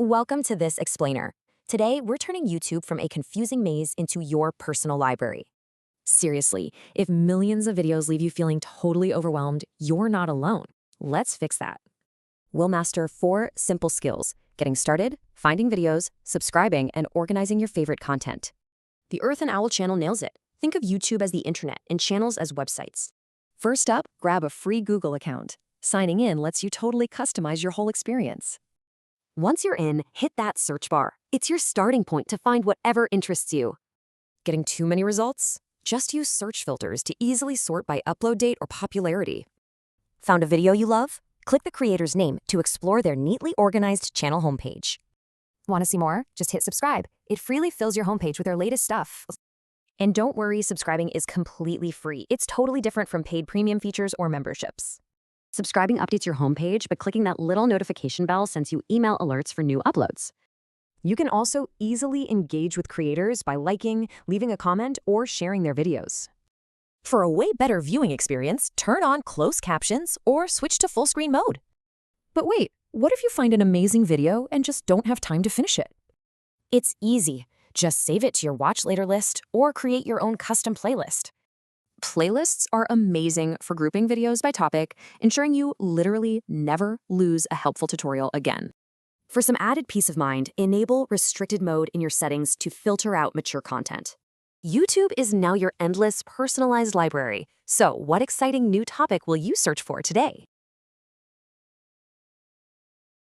Welcome to this explainer. Today, we're turning YouTube from a confusing maze into your personal library. Seriously, if millions of videos leave you feeling totally overwhelmed, you're not alone. Let's fix that. We'll master 4 simple skills: getting started, finding videos, subscribing, and organizing your favorite content. The Earth and Owl channel nails it. Think of YouTube as the internet and channels as websites. First up, grab a free Google account. Signing in lets you totally customize your whole experience. Once you're in, hit that search bar. It's your starting point to find whatever interests you. Getting too many results? Just use search filters to easily sort by upload date or popularity. Found a video you love? Click the creator's name to explore their neatly organized channel homepage. Want to see more? Just hit subscribe. It freely fills your homepage with their latest stuff. And don't worry, subscribing is completely free. It's totally different from paid premium features or memberships. Subscribing updates your homepage, but clicking that little notification bell sends you email alerts for new uploads. You can also easily engage with creators by liking, leaving a comment, or sharing their videos. For a way better viewing experience, turn on closed captions or switch to full screen mode. But wait, what if you find an amazing video and just don't have time to finish it? It's easy. Just save it to your watch later list or create your own custom playlist. Playlists are amazing for grouping videos by topic, ensuring you literally never lose a helpful tutorial again. For some added peace of mind, enable restricted mode in your settings to filter out mature content. YouTube is now your endless, personalized library. So, what exciting new topic will you search for today?